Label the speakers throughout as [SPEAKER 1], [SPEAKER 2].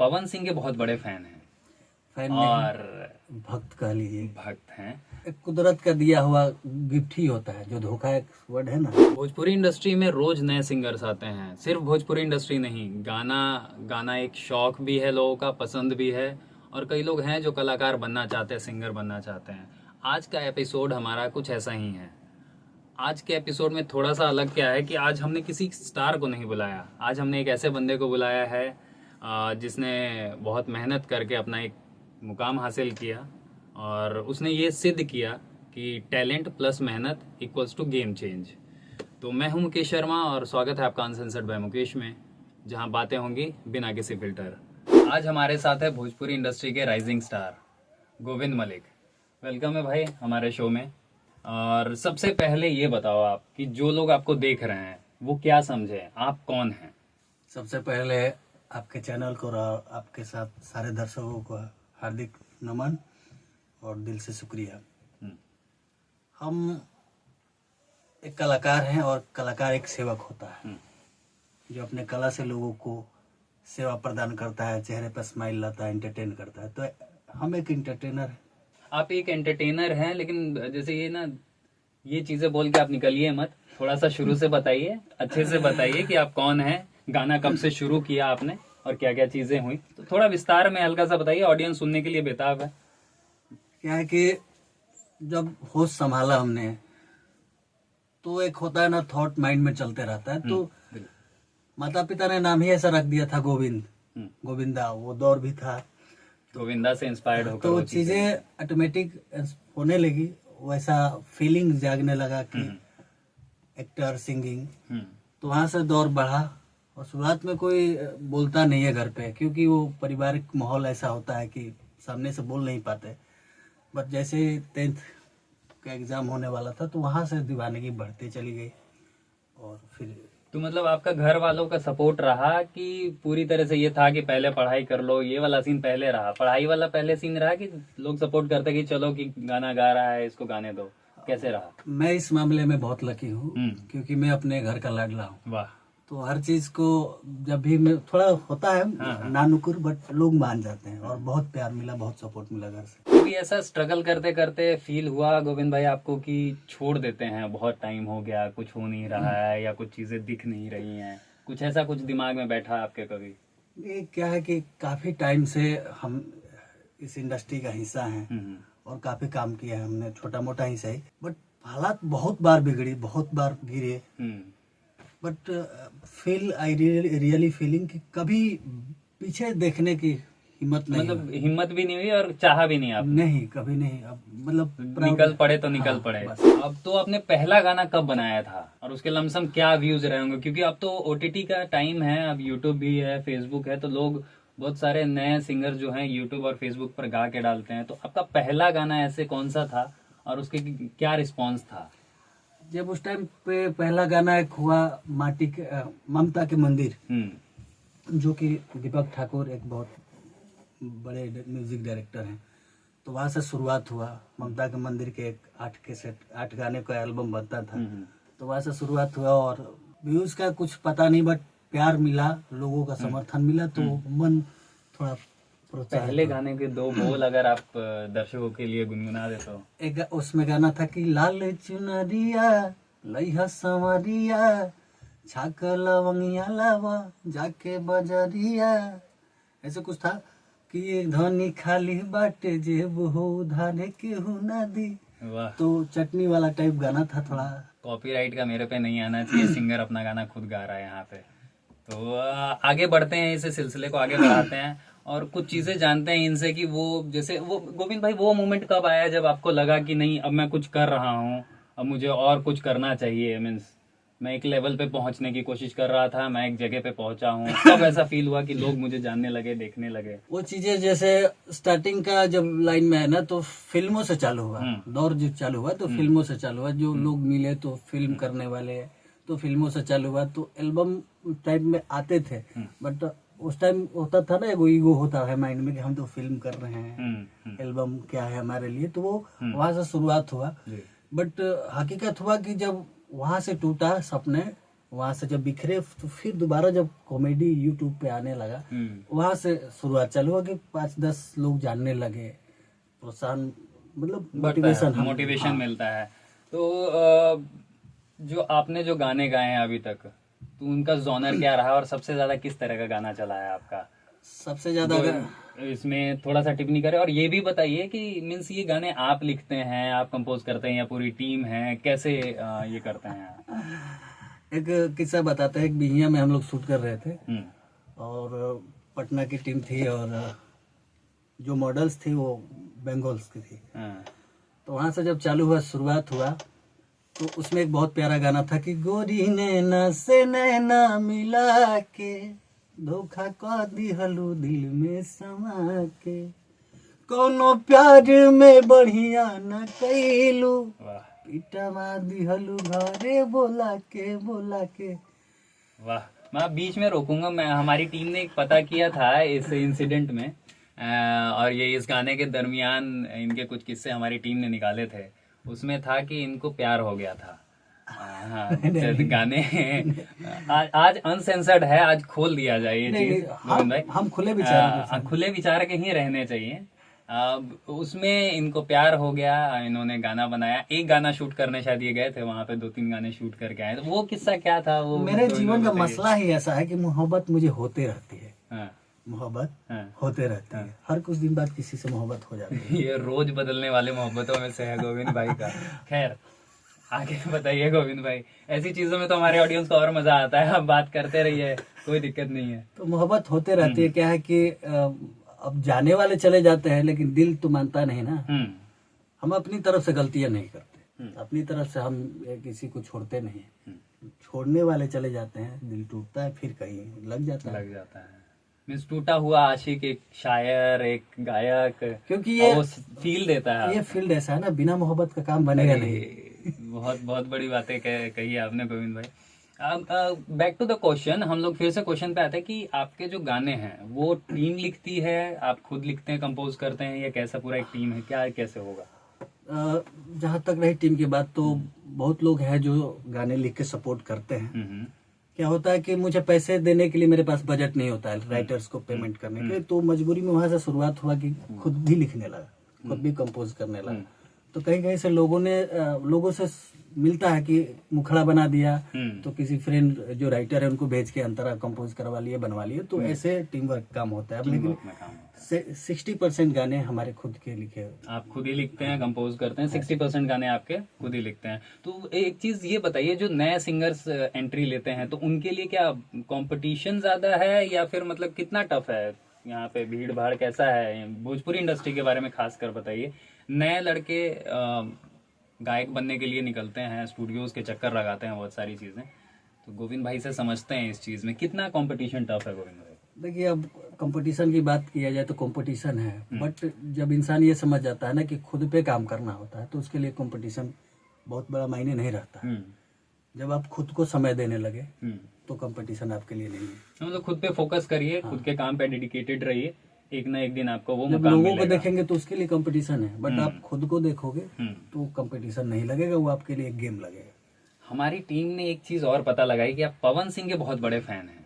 [SPEAKER 1] पवन सिंह के बहुत बड़े फैन हैं
[SPEAKER 2] फैन
[SPEAKER 1] और
[SPEAKER 2] भक्त कह लीजिए।
[SPEAKER 1] भक्त हैं।
[SPEAKER 2] एक कुदरत का दिया हुआ गिफ्ट ही होता है, जो धोखा एक वर्ड है ना।
[SPEAKER 1] भोजपुरी इंडस्ट्री में रोज नए सिंगर्स आते हैं। सिर्फ भोजपुरी इंडस्ट्री नहीं, गाना गाना एक शौक भी है लोगों का, पसंद भी है। और कई लोग हैं जो कलाकार बनना चाहते हैं, सिंगर बनना चाहते हैं। आज का एपिसोड हमारा कुछ ऐसा ही है। आज के एपिसोड में थोड़ा सा अलग क्या है कि आज हमने किसी स्टार को नहीं बुलाया। आज हमने एक ऐसे बंदे को बुलाया है जिसने बहुत मेहनत करके अपना एक मुकाम हासिल किया और उसने ये सिद्ध किया कि टैलेंट प्लस मेहनत इक्वल्स टू गेम चेंज। तो मैं हूं मुकेश शर्मा और स्वागत है आपका अनसेंसर्ड बाय मुकेश में, जहां बातें होंगी बिना किसी फिल्टर। आज हमारे साथ है भोजपुरी इंडस्ट्री के rising star Govind Malik. Welcome है भाई हमारे शो में। और सबसे पहले ये बताओ आप कि जो लोग आपको देख रहे हैं वो क्या समझे, आप कौन हैं?
[SPEAKER 2] सबसे पहले आपके चैनल को और आपके साथ सारे दर्शकों को हार्दिक नमन और दिल से शुक्रिया। हम एक कलाकार हैं और कलाकार एक सेवक होता है जो अपने कला से लोगों को सेवा प्रदान करता है, चेहरे पर स्माइल लाता है, एंटरटेन करता है। तो हम एक एंटरटेनर हैं।
[SPEAKER 1] आप एक एंटरटेनर हैं, लेकिन जैसे ये ना, ये चीजें बोल के आप निकलिए मत। थोड़ा सा शुरू से बताइए, अच्छे से बताइए कि आप कौन हैं, गाना कब से शुरू किया आपने और क्या क्या चीजें हुई। तो थोड़ा विस्तार में हल्का सा बताइए, ऑडियंस सुनने के लिए बेताब है।
[SPEAKER 2] क्या है कि जब होश संभाला हमने तो एक होता है ना, थॉट माइंड में चलते रहता है। तो माता पिता ने नाम ही ऐसा रख दिया था गोविंद, गोविंदा। वो दौर भी था,
[SPEAKER 1] गोविंदा से इंस्पायर्ड होकर
[SPEAKER 2] तो
[SPEAKER 1] वो
[SPEAKER 2] चीजें ऑटोमेटिक होने लगी। वैसा फीलिंग जागने लगा कि एक्टर, सिंगिंग। तो वहां से दौर बढ़ा। और शुरुआत में कोई बोलता नहीं है घर पे, क्योंकि वो पारिवारिक माहौल ऐसा होता है कि सामने से बोल नहीं पाते। बट जैसे 10th का एग्जाम होने वाला था तो वहां से दीवानगी बढ़ती चली गई। और फिर
[SPEAKER 1] तो मतलब आपका घर वालों का सपोर्ट रहा कि पूरी तरह से ये था कि पहले पढ़ाई कर लो, ये वाला सीन पहले रहा, पढ़ाई वाला पहले सीन रहा कि लोग सपोर्ट करते कि चलो कि गाना गा रहा है इसको गाने दो, कैसे रहा?
[SPEAKER 2] मैं इस मामले में बहुत लकी हूँ क्योंकि मैं अपने घर का लाडला हूँ।
[SPEAKER 1] वाह।
[SPEAKER 2] तो हर चीज को जब भी मैं थोड़ा होता है नानुकुर, बट लोग मान जाते हैं और बहुत प्यार मिला, बहुत सपोर्ट मिला घर से।
[SPEAKER 1] कभी ऐसा स्ट्रगल करते करते फील हुआ गोविंद भाई आपको कि छोड़ देते हैं, बहुत टाइम हो गया, कुछ हो नहीं रहा है या कुछ चीजें दिख नहीं रही हैं, कुछ ऐसा कुछ दिमाग में बैठा आपके कभी?
[SPEAKER 2] ये क्या है कि काफी टाइम से हम इस इंडस्ट्री का हिस्सा हैं और काफी काम किया है हमने, छोटा मोटा ही सही। बट हालात बहुत बार बिगड़ी, बहुत बार गिरे। But feel I really feeling कि कभी पीछे देखने की हिम्मत नहीं,
[SPEAKER 1] मतलब हिम्मत भी नहीं हुई और चाहा भी नहीं आप?
[SPEAKER 2] नहीं, कभी नहीं। अब मतलब
[SPEAKER 1] निकल पड़े तो निकल पड़े।
[SPEAKER 2] बस।
[SPEAKER 1] अब तो आपने पहला गाना कब बनाया था और उसके लमसम क्या व्यूज रहे होंगे? क्योंकि अब तो ओटीटी का टाइम है, अब यूट्यूब भी है, फेसबुक है, तो लोग बहुत सारे नए सिंगर जो हैं यूट्यूब और फेसबुक पर गा के डालते हैं। तो आपका पहला गाना ऐसे कौन सा था और उसके क्या रिस्पॉन्स था?
[SPEAKER 2] जब उस टाइम पे पहला गाना एक हुआ माटी के ममता के मंदिर, जो कि दीपक ठाकुर एक बहुत बड़े म्यूजिक डायरेक्टर हैं, तो वहां से शुरुआत हुआ। ममता के मंदिर के एक 8 गाने का एल्बम बनता था, तो वहां से शुरुआत हुआ। और व्यूज का कुछ पता नहीं, बट प्यार मिला, लोगों का समर्थन मिला, तो मन थोड़ा प्रोत्साहित
[SPEAKER 1] पहले
[SPEAKER 2] हुआ।
[SPEAKER 1] गाने के 2 बोल अगर आप दर्शकों के लिए गुनगुना दे तो?
[SPEAKER 2] एक उसमें गाना था कि लाल चुनरिया लइहा संवरिया, छाक लवंगिया लावा जाके बजरिया। ऐसे कुछ था कि ये धनी खाली बाटे जेब हो उधारे केहू ना दी।
[SPEAKER 1] वाह।
[SPEAKER 2] तो चटनी वाला टाइप गाना था थोड़ा।
[SPEAKER 1] कॉपीराइट का मेरे पे नहीं आना चाहिए, सिंगर अपना गाना खुद गा रहा है यहाँ पे। तो आगे बढ़ते हैं, इस सिलसिले को आगे बढ़ाते हैं और कुछ चीजें जानते हैं इनसे कि वो जैसे वो गोविंद भाई, वो मोमेंट कब आया जब आपको लगा कि नहीं अब मैं कुछ कर रहा हूँ, अब मुझे और कुछ करना चाहिए? मीन्स मैं एक लेवल पे पहुंचने की कोशिश कर रहा था, मैं एक जगह पे पहुंचा हूँ, कब ऐसा फील हुआ कि लोग मुझे जानने लगे, देखने लगे?
[SPEAKER 2] वो चीजें जैसे स्टार्टिंग का जब लाइन में है ना, तो फिल्मों से चालू हुआ दौर। जब चालू हुआ तो फिल्मों से चालू हुआ, जो लोग मिले तो फिल्म करने वाले, तो फिल्मों से चालू हुआ। तो एल्बम टाइप में आते थे, बट उस टाइम होता था ना, एगो ईगो होता है माइंड में कि हम तो फिल्म कर रहे हैं, एल्बम क्या है हमारे लिए। तो वो वहां से शुरुआत हुआ। बट हकीकत हुआ कि जब वहां से टूटा सपने, वहां से जब बिखरे तो फिर दोबारा जब कॉमेडी यूट्यूब पे आने लगा, वहां से शुरुआत चालू हुआ कि 5-10 लोग जानने लगे, प्रोत्साहन मतलब
[SPEAKER 1] मोटिवेशन मिलता है। तो जो आपने जो गाने गाए हैं अभी तक, तो उनका जॉनर क्या रहा और सबसे ज्यादा किस तरह का गाना चला है आपका?
[SPEAKER 2] सबसे ज्यादा
[SPEAKER 1] इसमें थोड़ा सा टिप्पणी करें, और ये भी बताइए कि मीन्स ये गाने आप लिखते हैं, आप कंपोज करते हैं, या पूरी टीम है, कैसे ये करते हैं?
[SPEAKER 2] एक किस्सा बताते हैं। एक बिहिया में हम लोग शूट कर रहे थे और पटना की टीम थी और जो मॉडल्स थी वो बंगाल्स की थी। तो वहां से जब चालू हुआ, शुरुआत हुआ, तो उसमें एक बहुत प्यारा गाना था कि गोरी नैना से नैना मिला के धोखा का दिहलू दिल में समा के, कोनो प्यार में बढ़िया न कैलू, पिटवा दिहलू घरे बोला के।
[SPEAKER 1] वाह, मैं बीच में रोकूंगा। मैं हमारी टीम ने एक पता किया था इस इंसिडेंट में, और ये इस गाने के दरमियान इनके कुछ किस्से हमारी टीम ने निकाले थे। उसमें था कि इनको प्यार हो गया था। हाँ, गाने आज अनसेंसर्ड है, आज खोल दिया जाए ये चीज।
[SPEAKER 2] हम खुले विचार
[SPEAKER 1] खुले विचार के ही रहने चाहिए। उसमें इनको प्यार हो गया, इन्होंने गाना बनाया। एक गाना शूट करने शायद ये गए थे, वहां पे 2-3 गाने शूट करके आए। तो वो किस्सा क्या था? वो
[SPEAKER 2] मेरे जीवन का मसला ही ऐसा है कि मोहब्बत मुझे होते रहती है। मोहब्बत होते रहती है, हर कुछ दिन बाद किसी से मोहब्बत हो जाती है।
[SPEAKER 1] ये रोज बदलने वाले मोहब्बतों में से है गोविंद भाई का। खैर, आगे बताइए गोविंद भाई। ऐसी चीजों में तो हमारे ऑडियंस को और मजा आता है, आप बात करते रहिए, कोई दिक्कत नहीं है।
[SPEAKER 2] तो मोहब्बत होते रहती है। क्या है कि अब जाने वाले चले जाते हैं, लेकिन दिल तो मानता नहीं ना। हम अपनी तरफ से गलतियां नहीं करते, अपनी तरफ से हम किसी को छोड़ते नहीं। छोड़ने वाले चले जाते हैं, दिल टूटता है, फिर कहीं लग जाता है।
[SPEAKER 1] मीन्स टूटा हुआ आशिक एक शायर, एक गायक,
[SPEAKER 2] क्योंकि ये
[SPEAKER 1] फील देता है।
[SPEAKER 2] ये फील्ड ऐसा है ना, बिना मोहब्बत का काम बनेगा नहीं।
[SPEAKER 1] बहुत बहुत बड़ी बातें कही आपने गोविंद भाई। बैक टू द क्वेश्चन, हम लोग फिर से क्वेश्चन पे आते हैं कि आपके जो गाने हैं वो टीम लिखती है, आप खुद लिखते हैं, कंपोज करते हैं, या कैसा पूरा एक टीम है, क्या कैसे होगा?
[SPEAKER 2] जहाँ तक रही टीम की बात, तो बहुत लोग हैं जो गाने लिख के सपोर्ट करते हैं। क्या होता है कि मुझे पैसे देने के लिए मेरे पास बजट नहीं होता है राइटर्स को पेमेंट करने के लिए, तो मजबूरी में वहां से शुरुआत हुआ कि खुद भी लिखने लगा, खुद भी कंपोज करने लगा। तो कहीं कहीं से लोगों से मिलता है कि मुखड़ा बना दिया, तो किसी फ्रेंड जो राइटर है उनको भेज के अंतरा कंपोज करवा लिए, बनवा लिए। तो ऐसे टीम वर्क काम होता है। लेकिन 60% गाने हमारे खुद के लिखे।
[SPEAKER 1] आप खुद ही लिखते हैं, कंपोज करते हैं, 60% गाने आपके खुद ही लिखते हैं। तो एक चीज ये बताइए, जो नए सिंगर्स एंट्री लेते हैं तो उनके लिए क्या कंपटीशन ज्यादा है, या फिर मतलब कितना टफ है यहाँ पे, भीड़ भाड़ कैसा है? भोजपुरी इंडस्ट्री के बारे में खास कर बताइए। नए लड़के गायक बनने के लिए निकलते हैं, स्टूडियोज के चक्कर लगाते हैं, बहुत सारी चीजें। तो गोविंद भाई से समझते हैं इस चीज में कितना कंपटीशन टफ है गोविंद भाई?
[SPEAKER 2] देखिए, अब कंपटीशन की बात किया जाए तो कंपटीशन है, बट जब इंसान ये समझ जाता है ना कि खुद पे काम करना होता है, तो उसके लिए कंपटीशन बहुत बड़ा मायने नहीं रहता। जब आप खुद को समय देने लगे तो कंपटीशन आपके लिए नहीं है।
[SPEAKER 1] मतलब खुद पे फोकस करिए, खुद के काम पे डेडिकेटेड रहिए, एक ना एक दिन आपको वो
[SPEAKER 2] जब
[SPEAKER 1] मुकाम
[SPEAKER 2] लोगों
[SPEAKER 1] मिलेगा।
[SPEAKER 2] को देखेंगे तो उसके लिए कंपटीशन है, बट आप खुद को देखोगे तो कंपटीशन नहीं लगेगा, वो आपके लिए एक गेम लगेगा।
[SPEAKER 1] हमारी टीम ने एक चीज और पता लगाई कि आप पवन सिंह के बहुत बड़े फैन हैं,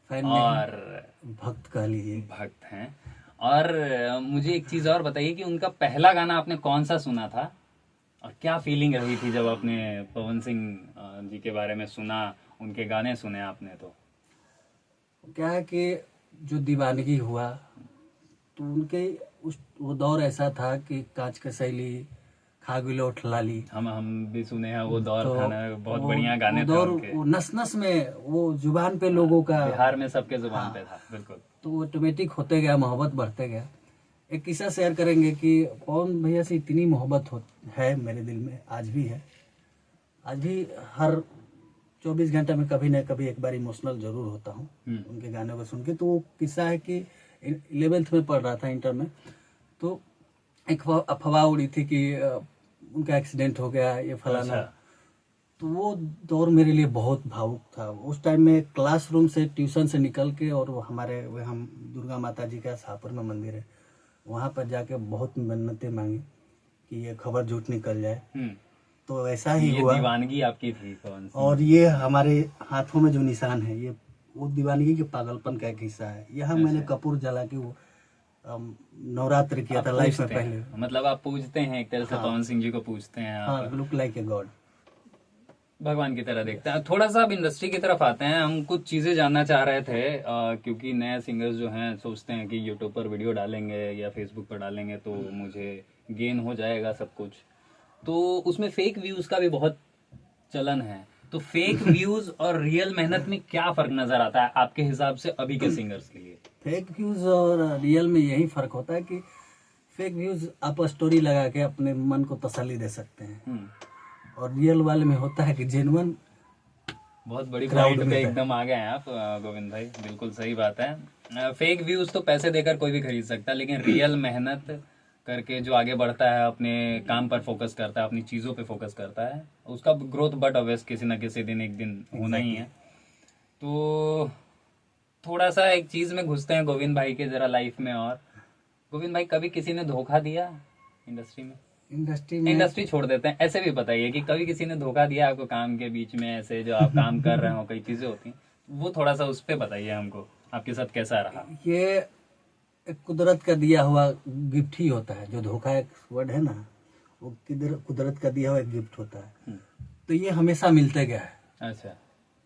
[SPEAKER 1] और
[SPEAKER 2] भक्त कह लीजिए,
[SPEAKER 1] भक्त हैं। और मुझे एक चीज और बताइए कि उनका पहला गाना आपने कौन सा सुना था, और क्या फीलिंग रही थी जब आपने पवन सिंह जी के बारे में सुना, उनके गाने सुने आपने? तो
[SPEAKER 2] क्या है कि जो दीवानगी हुआ, तो उनके वो दौर ऐसा था कि कांच का शैली, खागिलो ठलाली,
[SPEAKER 1] हम भी सुने हैं वो दौर
[SPEAKER 2] तो
[SPEAKER 1] था ना, बहुत बढ़िया गाने थे उनके।
[SPEAKER 2] वो नस नस में, वो जुबान पे लोगों का,
[SPEAKER 1] बिहार में सबके जुबान पे था, बिल्कुल।
[SPEAKER 2] तो ऑटोमेटिक होते गया, मोहब्बत बढ़ते गया। एक किस्सा शेयर करेंगे कि पवन भैया से इतनी मोहब्बत है मेरे दिल में, आज भी है। आज भी हर 24 घंटे में कभी न कभी एक बार इमोशनल जरूर होता हूँ उनके गाने को सुन के। तो वो किस्सा है कि 11th में पढ़ रहा था, इंटर में, तो एक अफवाह उड़ी थी कि उनका एक्सीडेंट हो गया, ये फलाना। तो वो दौर मेरे लिए बहुत भावुक था। उस टाइम में क्लासरूम से, ट्यूशन से निकल के, और हमारे हम दुर्गा माता जी का शाहपुर में मंदिर है, वहाँ पर जाके बहुत मन्नतें मांगी कि ये खबर झूठ निकल जाए। तो ऐसा ही
[SPEAKER 1] ये
[SPEAKER 2] हुआ।
[SPEAKER 1] दीवानगी आपकी थी कौन सी?
[SPEAKER 2] और ये हमारे हाथों में जो निशान है, ये वो दीवानगी के पागलपन का एक हिस्सा है। यह मैंने कपूर जला के वो नवरात्र किया
[SPEAKER 1] आप
[SPEAKER 2] था लाइफ में
[SPEAKER 1] पूजते हैं?
[SPEAKER 2] पहले।
[SPEAKER 1] मतलब आप पूजते हैं एक तरह से,
[SPEAKER 2] हाँ।
[SPEAKER 1] पवन सिंह जी को पूजते हैं आप?
[SPEAKER 2] हाँ, लुक लाइक ए गॉड।
[SPEAKER 1] भगवान की तरह देखते हैं। थोड़ा सा अब इंडस्ट्री की तरफ आते हैं। हम कुछ चीजें जानना चाह रहे थे, क्योंकि नए सिंगर्स जो हैं सोचते हैं कि यूट्यूब पर वीडियो डालेंगे या फेसबुक पर डालेंगे तो मुझे गेन हो जाएगा सब कुछ, तो उसमें फेक व्यूज का भी बहुत चलन है। तो फेक व्यूज और रियल मेहनत में क्या फर्क नजर आता है आपके हिसाब से अभी के सिंगर्स के लिए?
[SPEAKER 2] फेक व्यूज और रियल में यही फर्क होता है कि फेक व्यूज आप स्टोरी लगा के अपने मन को तसल्ली दे सकते हैं, और रियल वाले में होता है कि जेन्युइन।
[SPEAKER 1] बहुत बड़ी पॉइंट पे एकदम आ गए हैं आप गोविंद भाई, बिल्कुल सही बात है। फेक व्यूज तो पैसे देकर कोई भी खरीद सकता है, लेकिन रियल मेहनत करके जो आगे बढ़ता है, अपने काम पर फोकस करता है, अपनी चीजों पे फोकस करता है, उसका ग्रोथ बट ऑब्वियस किसी ना किसी दिन एक दिन होना ही है। तो थोड़ा सा एक चीज में घुसते हैं गोविंद भाई के जरा लाइफ में। और गोविंद भाई, कभी किसी ने धोखा दिया इंडस्ट्री में? इंडस्ट्री छोड़ देते हैं, ऐसे भी बताइए कि कभी किसी ने धोखा दिया आपको काम के बीच में, ऐसे जो आप काम कर रहे हो कई चीजें होती हैं, वो थोड़ा सा उस पे बताइए हमको, आपके साथ कैसा रहा?
[SPEAKER 2] ये एक कुदरत का दिया हुआ गिफ्ट ही होता है। जो धोखा एक वर्ड है ना, वो कुदरत का दिया हुआ एक गिफ्ट होता है। तो ये हमेशा मिलते गया है।
[SPEAKER 1] अच्छा।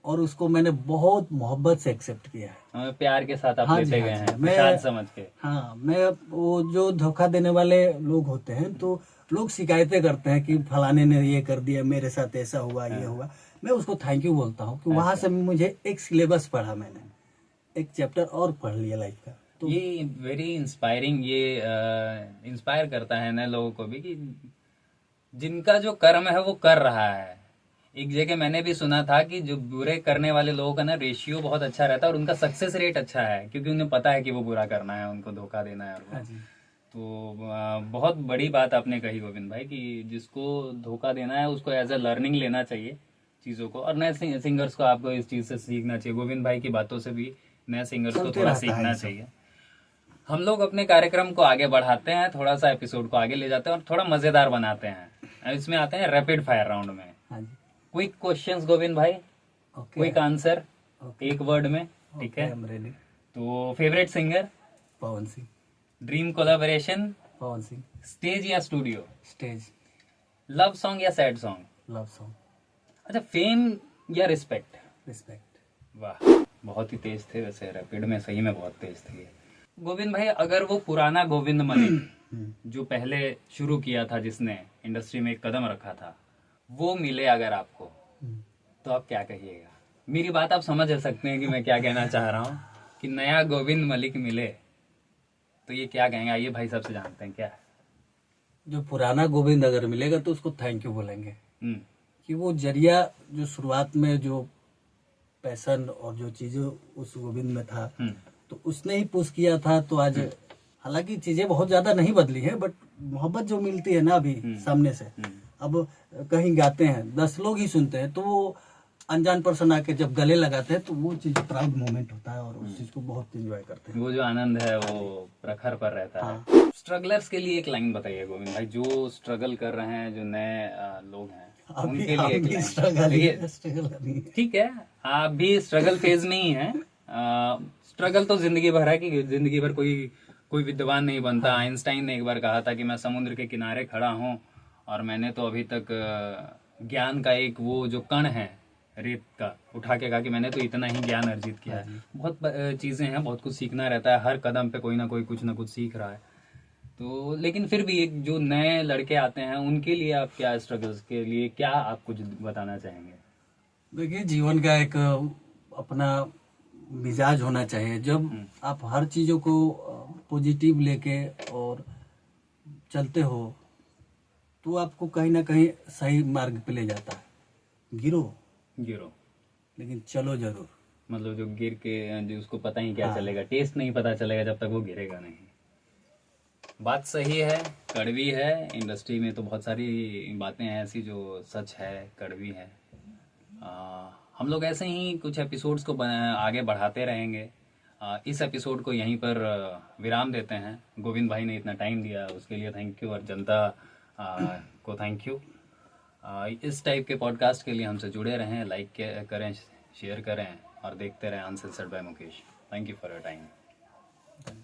[SPEAKER 2] और उसको मैंने बहुत मोहब्बत से एक्सेप्ट किया है।
[SPEAKER 1] हमें प्यार के साथ आप
[SPEAKER 2] हाँ
[SPEAKER 1] लेते
[SPEAKER 2] जी,
[SPEAKER 1] गए
[SPEAKER 2] हाँ
[SPEAKER 1] हैं,
[SPEAKER 2] जी।
[SPEAKER 1] प्रसाद समझ के।
[SPEAKER 2] हाँ, मैं वो जो धोखा देने वाले लोग होते हैं, तो लोग शिकायतें करते हैं कि फलाने ने ये कर दिया, मेरे साथ ऐसा हुआ, ये हुआ। मैं उसको थैंक यू बोलता हूँ कि वहां से मुझे एक सिलेबस पढ़ा, मैंने एक चैप्टर और पढ़ लिया लाइफ का। तो
[SPEAKER 1] ये वेरी इंस्पायरिंग, ये इंस्पायर करता है नए लोगों को भी कि जिनका जो कर्म है वो कर रहा है। एक जगह मैंने भी सुना था कि जो बुरे करने वाले लोगों का ना रेशियो बहुत अच्छा रहता है और उनका सक्सेस रेट अच्छा है, क्योंकि उन्हें पता है कि वो बुरा करना है, उनको धोखा देना है। और
[SPEAKER 2] हाँ जी।
[SPEAKER 1] तो बहुत बड़ी बात आपने कही गोविंद भाई कि जिसको धोखा देना है उसको एज अ लर्निंग लेना चाहिए चीज़ों को, और नए सिंगर्स को आपको इस चीज़ से सीखना चाहिए। गोविंद भाई की बातों से भी नए सिंगर्स को
[SPEAKER 2] चलते
[SPEAKER 1] थोड़ा
[SPEAKER 2] रहता है
[SPEAKER 1] सीखना
[SPEAKER 2] ये सब।
[SPEAKER 1] चाहिए। हम लोग अपने कार्यक्रम को आगे बढ़ाते हैं, थोड़ा सा एपिसोड को आगे ले जाते हैं और थोड़ा मज़ेदार बनाते हैं। इसमें आते हैं रैपिड फायर राउंड में।
[SPEAKER 2] हाँ जी।
[SPEAKER 1] Quick questions Govind bhai,
[SPEAKER 2] okay.
[SPEAKER 1] Quick answer, एक वर्ड में, ठीक है?
[SPEAKER 2] I am ready.
[SPEAKER 1] तो favourite singer?
[SPEAKER 2] Pawan Singh.
[SPEAKER 1] Dream collaboration?
[SPEAKER 2] Pawan Singh.
[SPEAKER 1] Stage या स्टूडियो?
[SPEAKER 2] स्टेज।
[SPEAKER 1] लव सॉन्ग या सैड सॉन्ग?
[SPEAKER 2] Love song.
[SPEAKER 1] अच्छा, फेम या रिस्पेक्ट?
[SPEAKER 2] रिस्पेक्ट।
[SPEAKER 1] वाह, बहुत ही तेज थे वैसे, रैपिड में सही में बहुत तेज थे। गोविंद भाई, अगर वो पुराना गोविंद मलिक जो पहले शुरू किया था, जिसने इंडस्ट्री में एक कदम रखा था, वो मिले अगर आपको, तो आप क्या कहिएगा? मेरी बात आप समझ सकते हैं कि मैं क्या कहना चाह रहा हूँ, कि नया गोविंद मलिक मिले तो ये क्या कहेंगे? आइए भाई साहब से जानते हैं क्या है।
[SPEAKER 2] जो पुराना गोविंद अगर मिलेगा तो उसको थैंक यू बोलेंगे,
[SPEAKER 1] हम्म,
[SPEAKER 2] कि वो जरिया जो शुरुआत में जो पैशन और जो चीजें उस गोविंद में था, तो उसने ही पुश किया था। तो आज हालांकि चीजें बहुत ज्यादा नहीं बदली है, बट मोहब्बत जो मिलती है ना अभी सामने से, अब कहीं गाते हैं 10 लोग ही सुनते हैं, तो वो अनजान पर्सन आके जब गले लगाते हैं तो वो चीज प्राउड मोमेंट होता है, और उस चीज को बहुत एंजॉय करते हैं।
[SPEAKER 1] वो जो आनंद है वो प्रखर पर रहता
[SPEAKER 2] हाँ।
[SPEAKER 1] है। स्ट्रगलर्स के लिए एक लाइन बताइए गोविंद भाई, जो स्ट्रगल कर रहे हैं, जो नए लोग हैं, उनके लिए एक लाइन।
[SPEAKER 2] स्ट्रगल।
[SPEAKER 1] ठीक है, आप भी स्ट्रगल फेज में ही हैं। स्ट्रगल तो जिंदगी भर है, कि जिंदगी भर कोई विद्वान नहीं बनता। आइंस्टाइन ने एक बार कहा था कि मैं समुद्र के किनारे खड़ा हूँ और मैंने तो अभी तक ज्ञान का एक वो जो कण है रेत का उठा के कहा कि मैंने तो इतना ही ज्ञान अर्जित किया है। बहुत चीजें हैं, बहुत कुछ सीखना रहता है, हर कदम पे कोई ना कोई कुछ ना कुछ सीख रहा है। तो लेकिन फिर भी एक जो नए लड़के आते हैं उनके लिए आप क्या, स्ट्रगल्स के लिए क्या आप कुछ बताना चाहेंगे?
[SPEAKER 2] देखिए, जीवन का एक अपना मिजाज होना चाहिए। जब आप हर चीजों को पॉजिटिव लेके और चलते हो, तो आपको कहीं ना कहीं सही मार्ग पे ले जाता है। गिरो लेकिन चलो जरूर।
[SPEAKER 1] मतलब जो गिर के जो उसको पता ही क्या चलेगा, टेस्ट नहीं पता चलेगा जब तक वो गिरेगा नहीं। बात सही है, कड़वी है। इंडस्ट्री में तो बहुत सारी बातें हैं ऐसी जो सच है, कड़वी है। हम लोग ऐसे ही कुछ एपिसोड्स को आगे बढ़ाते रहेंगे। इस एपिसोड को यहीं पर विराम देते हैं। गोविंद भाई ने इतना टाइम दिया उसके लिए थैंक यू, और जनता को थैंक यू। इस टाइप के पॉडकास्ट के लिए हमसे जुड़े रहें, लाइक करें, शेयर करें और देखते रहें uncensored by Mukesh. Thank you for your time.